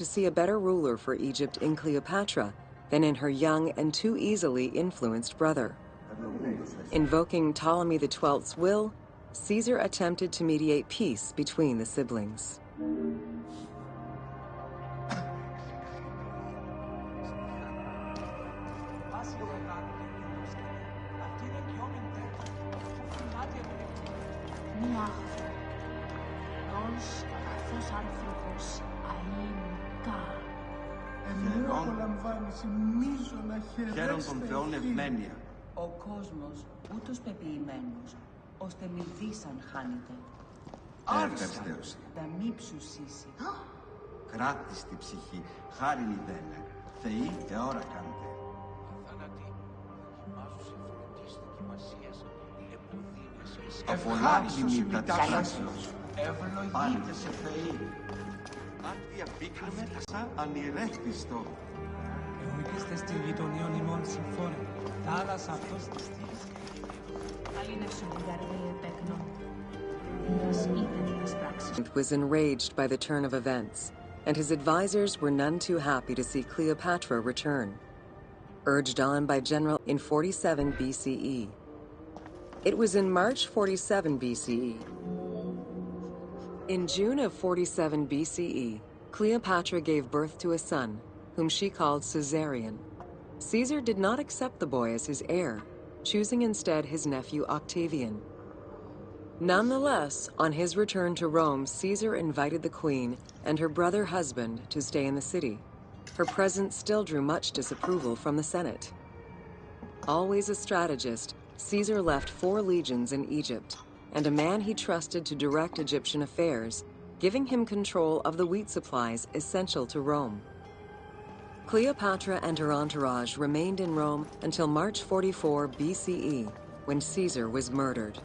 to see a better ruler for Egypt in Cleopatra than in her young and too easily influenced brother. Invoking Ptolemy XII's will, Caesar attempted to mediate peace between the siblings. Χαίρον των Θεών ευμένεια. Ο κόσμος ούτως πεποιημένος, ώστε μη δίσαν χάνεται. Εύστεωση. Τα μη ψουσίσει. Κράτης τη ψυχή, χάριν ιδένε. Θεοί εώρα κάντε. Απολάβει τα τάξεως. Πάρτε σε Θεοί. Άρτια πίκραμε τασά ανηρέχτιστο. Εγωγήστε στη γειτονίων ημών συμφώνη. Θάλασσα αυτός της στήλης. Αλήνευσον την καρδία επέκνων. Δίας είδεν τας πράξεις. Was enraged by the turn of events, and his advisors were none too happy to see Cleopatra return. Urged on by General in 47 BCE. It was in March 47 BCE. In June of 47 BCE, Cleopatra gave birth to a son, whom she called Caesarion. Caesar did not accept the boy as his heir, choosing instead his nephew Octavian. Nonetheless, on his return to Rome, Caesar invited the queen and her brother husband to stay in the city. Her presence still drew much disapproval from the Senate. Always a strategist, Caesar left 4 legions in Egypt, and a man he trusted to direct Egyptian affairs, giving him control of the wheat supplies essential to Rome. Cleopatra and her entourage remained in Rome until March 44 BCE, when Caesar was murdered.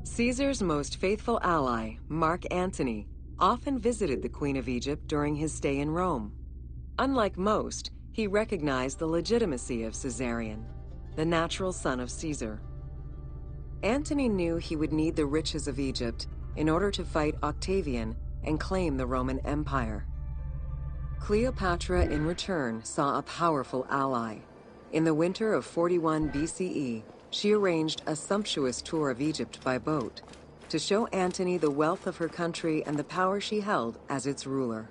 Caesar's most faithful ally, Mark Antony, often visited the Queen of Egypt during his stay in Rome. Unlike most, he recognized the legitimacy of Caesarion, the natural son of Caesar. Antony knew he would need the riches of Egypt in order to fight Octavian and claim the Roman Empire. Cleopatra, in return, saw a powerful ally. In the winter of 41 BCE, she arranged a sumptuous tour of Egypt by boat to show Antony the wealth of her country and the power she held as its ruler.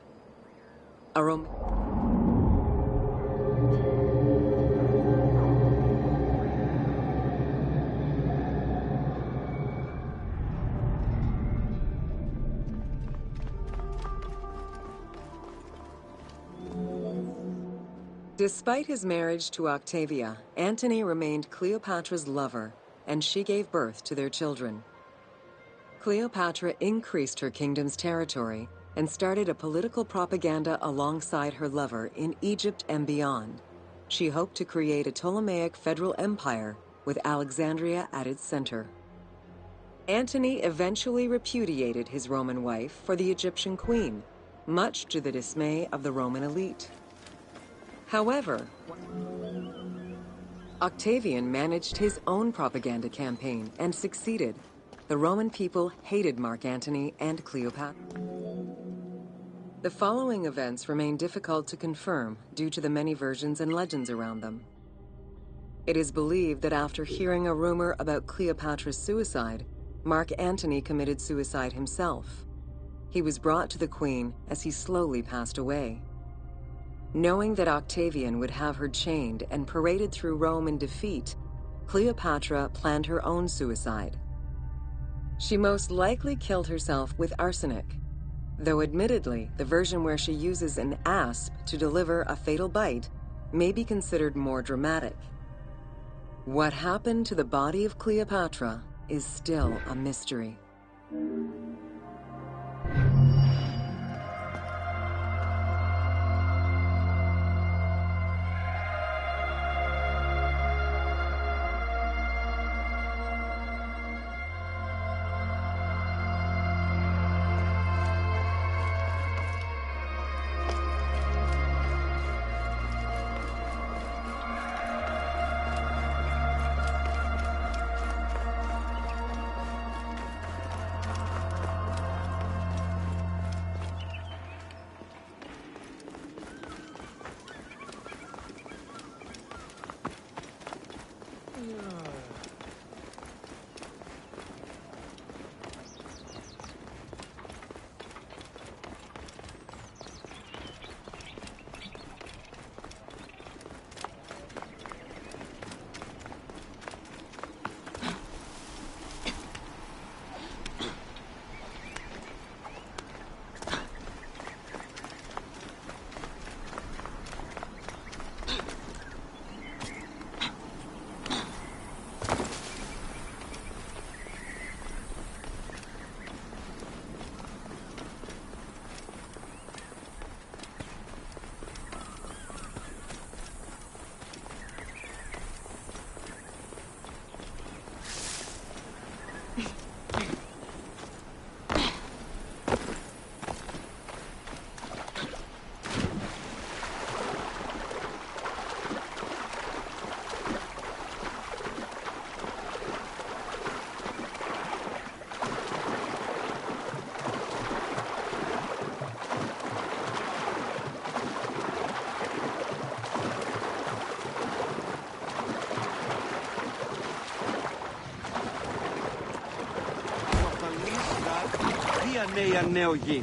Despite his marriage to Octavia, Antony remained Cleopatra's lover, and she gave birth to their children. Cleopatra increased her kingdom's territory and started a political propaganda alongside her lover in Egypt and beyond. She hoped to create a Ptolemaic federal empire with Alexandria at its center. Antony eventually repudiated his Roman wife for the Egyptian queen, much to the dismay of the Roman elite. However, Octavian managed his own propaganda campaign and succeeded. The Roman people hated Mark Antony and Cleopatra. The following events remain difficult to confirm due to the many versions and legends around them. It is believed that after hearing a rumor about Cleopatra's suicide, Mark Antony committed suicide himself. He was brought to the queen as he slowly passed away. Knowing that Octavian would have her chained and paraded through Rome in defeat, Cleopatra planned her own suicide. She most likely killed herself with arsenic, though admittedly, the version where she uses an asp to deliver a fatal bite may be considered more dramatic. What happened to the body of Cleopatra is still a mystery. είναι η ανεογή.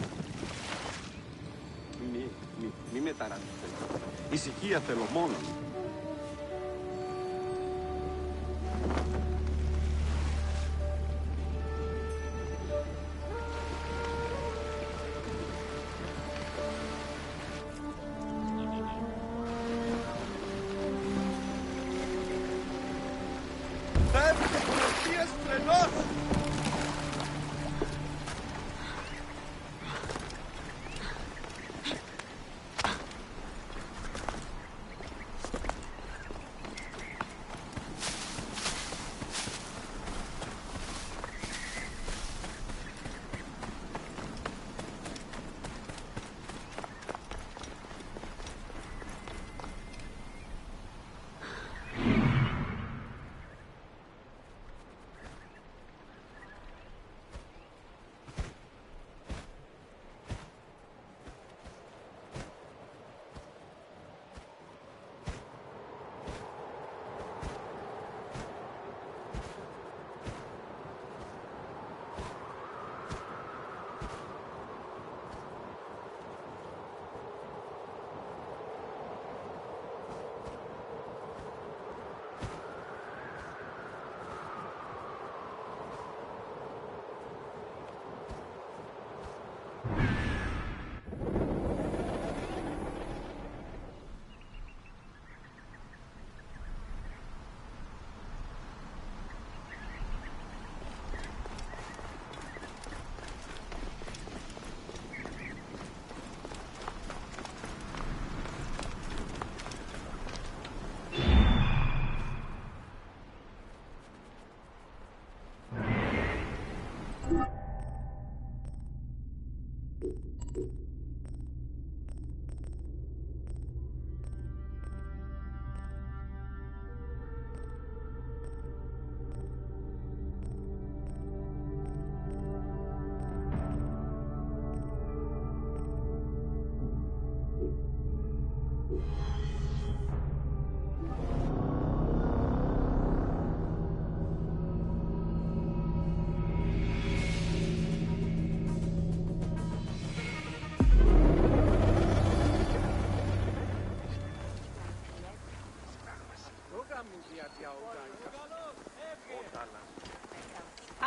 Μη με ταράξετε. Ησυχία θέλω μόνο.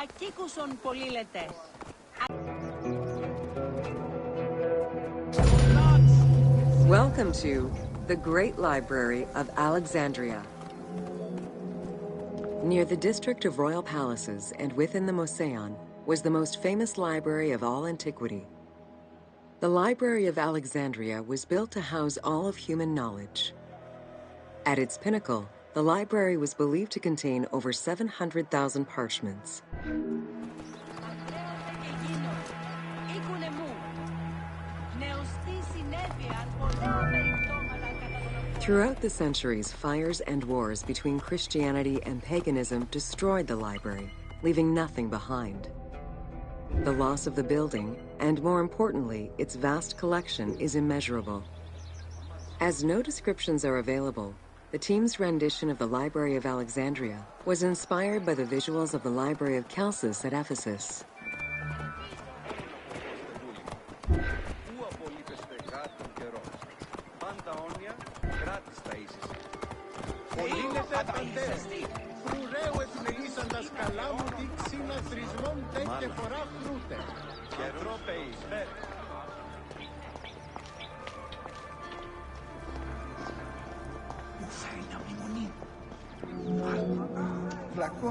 Ακίκουσον πολύλετες. Welcome to the Great Library of Alexandria. Near the district of royal palaces and within the Mouseion was the most famous library of all antiquity. The Library of Alexandria was built to house all of human knowledge. At its pinnacle, the library was believed to contain over 700,000 parchments. Throughout the centuries, fires and wars between Christianity and paganism destroyed the library, leaving nothing behind. The loss of the building, and more importantly, its vast collection, is immeasurable. As no descriptions are available, the team's rendition of the Library of Alexandria was inspired by the visuals of the Library of Chalcis at Ephesus.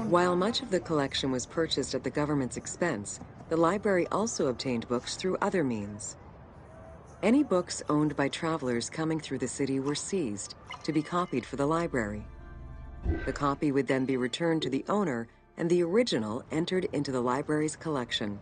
While much of the collection was purchased at the government's expense, the library also obtained books through other means. Any books owned by travelers coming through the city were seized to be copied for the library. The copy would then be returned to the owner, and the original entered into the library's collection.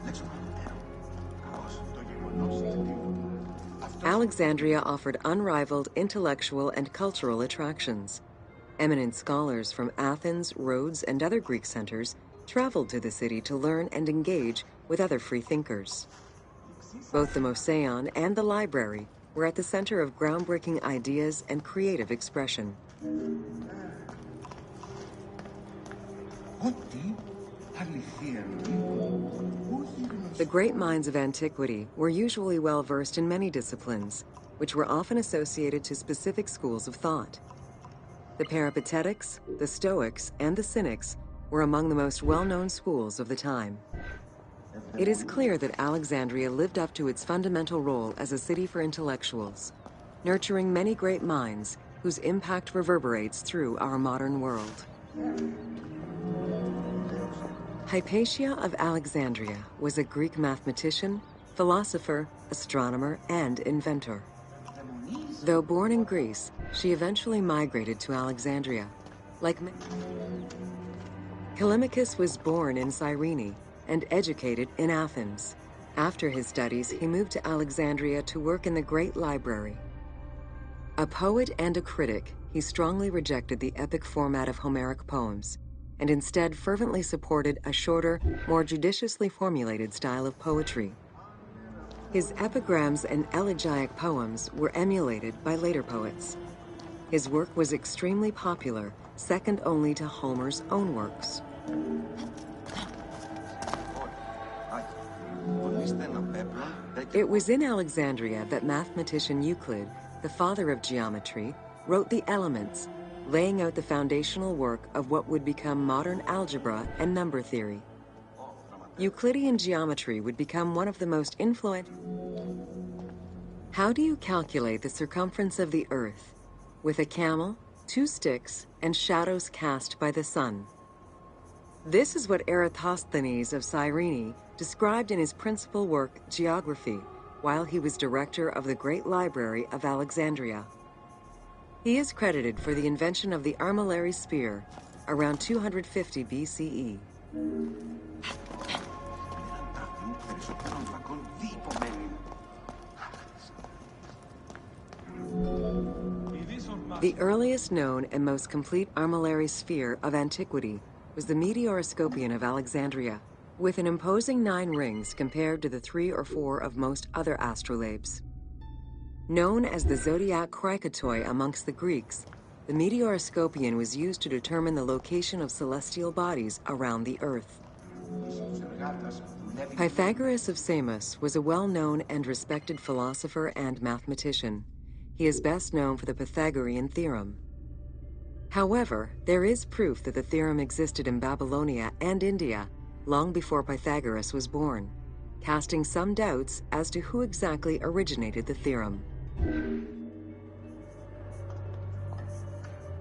Λέξω το γεγονός Alexandria offered unrivaled intellectual and cultural attractions. Eminent scholars from Athens, Rhodes, and other Greek centers traveled to the city to learn and engage with other free thinkers. Both the Mouseion and the library were at the center of groundbreaking ideas and creative expression. The great minds of antiquity were usually well versed in many disciplines, which were often associated to specific schools of thought. The Peripatetics, the Stoics, and the Cynics were among the most well-known schools of the time. It is clear that Alexandria lived up to its fundamental role as a city for intellectuals, nurturing many great minds whose impact reverberates through our modern world. Hypatia of Alexandria was a Greek mathematician, philosopher, astronomer, and inventor. Though born in Greece, she eventually migrated to Alexandria. Callimachus was born in Cyrene and educated in Athens. After his studies, he moved to Alexandria to work in the Great Library. A poet and a critic, he strongly rejected the epic format of Homeric poems, and instead fervently supported a shorter, more judiciously formulated style of poetry. His epigrams and elegiac poems were emulated by later poets. His work was extremely popular, second only to Homer's own works. It was in Alexandria that mathematician Euclid, the father of geometry, wrote the Elements, laying out the foundational work of what would become modern algebra and number theory. Euclidean geometry would become one of the most influential. How do you calculate the circumference of the Earth? With a camel, 2 sticks, and shadows cast by the sun. This is what Eratosthenes of Cyrene described in his principal work, Geography, while he was director of the Great Library of Alexandria. He is credited for the invention of the armillary spear around 250 BCE. The earliest known and most complete armillary sphere of antiquity was the Meteoroscopion of Alexandria, with an imposing 9 rings compared to the 3 or 4 of most other astrolabes. Known as the zodiac krikatoi amongst the Greeks, the Meteoroscopion was used to determine the location of celestial bodies around the Earth. Pythagoras of Samos was a well-known and respected philosopher and mathematician. He is best known for the Pythagorean theorem. However, there is proof that the theorem existed in Babylonia and India long before Pythagoras was born, casting some doubts as to who exactly originated the theorem.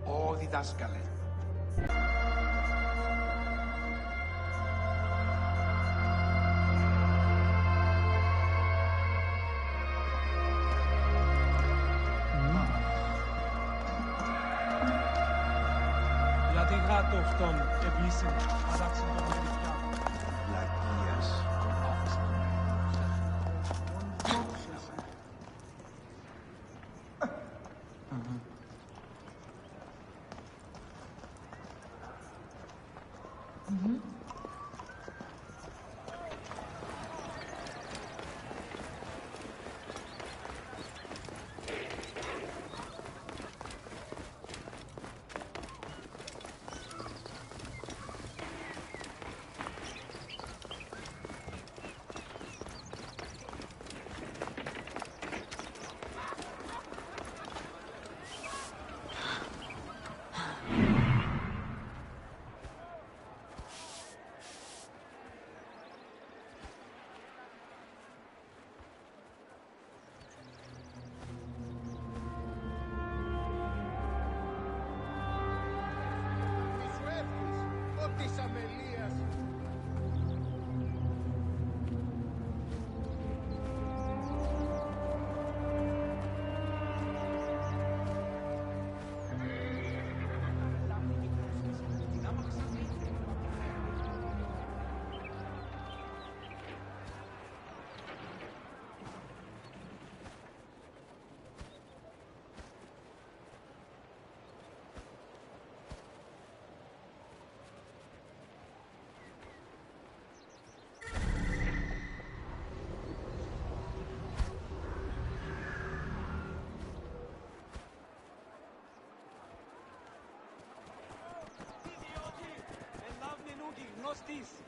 Ω διδάσκαλε. Γιατί γάτο αυτόν επίσημα αράξε τον μερικιά. Λακίας. αυτής.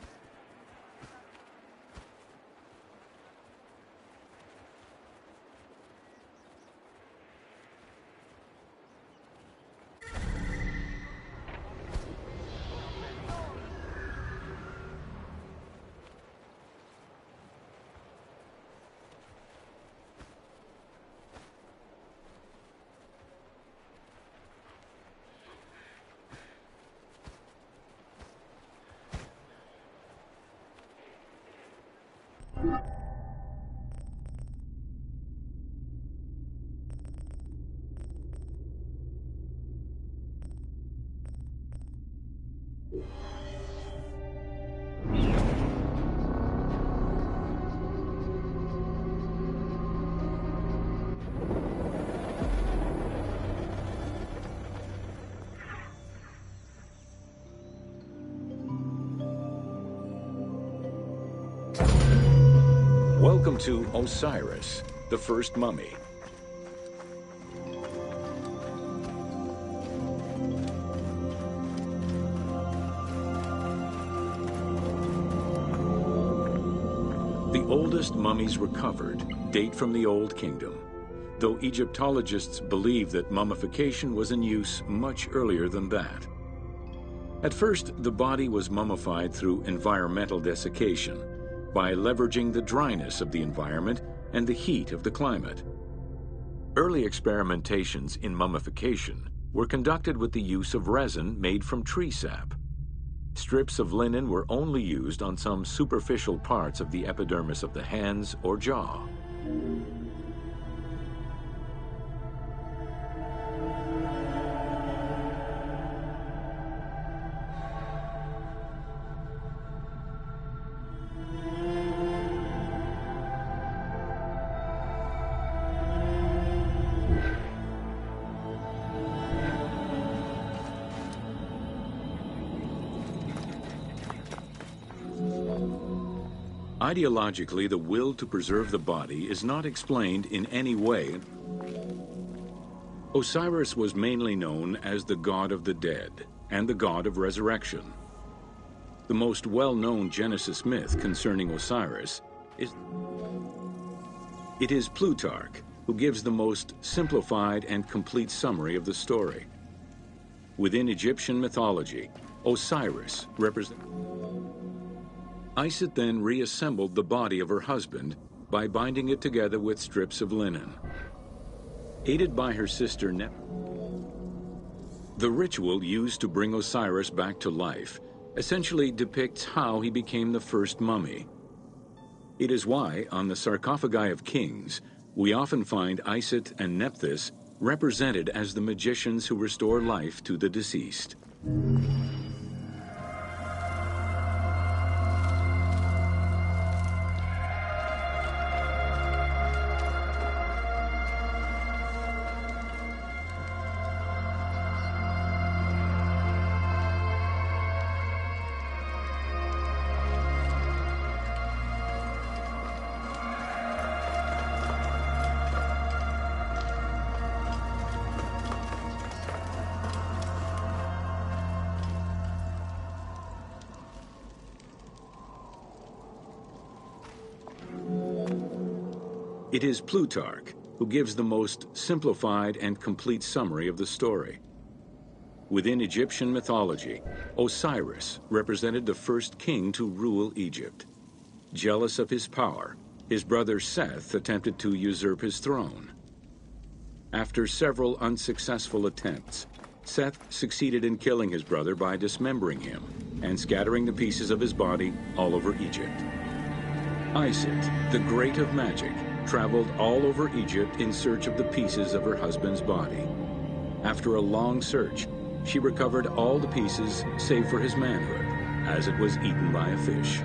Welcome to Osiris, the first mummy. The oldest mummies recovered date from the Old Kingdom, though Egyptologists believe that mummification was in use much earlier than that. At first, the body was mummified through environmental desiccation, by leveraging the dryness of the environment and the heat of the climate. Early experimentations in mummification were conducted with the use of resin made from tree sap. Strips of linen were only used on some superficial parts of the epidermis of the hands or jaw. Ideologically, the will to preserve the body is not explained in any way. Osiris was mainly known as the god of the dead and the god of resurrection. The most well-known Genesis myth concerning Osiris is Plutarch, who gives the most simplified and complete summary of the story. Within Egyptian mythology, Osiris represents... Isis then reassembled the body of her husband by binding it together with strips of linen. Aided by her sister the ritual used to bring Osiris back to life essentially depicts how he became the first mummy. It is why, on the sarcophagi of kings, we often find Isis and Nephthys represented as the magicians who restore life to the deceased. It is Plutarch who gives the most simplified and complete summary of the story. Within Egyptian mythology, Osiris represented the first king to rule Egypt. Jealous of his power, his brother Seth attempted to usurp his throne. After several unsuccessful attempts, Seth succeeded in killing his brother by dismembering him and scattering the pieces of his body all over Egypt. Isis, the great of magic, traveled all over Egypt in search of the pieces of her husband's body. After a long search, she recovered all the pieces save for his manhood, as it was eaten by a fish.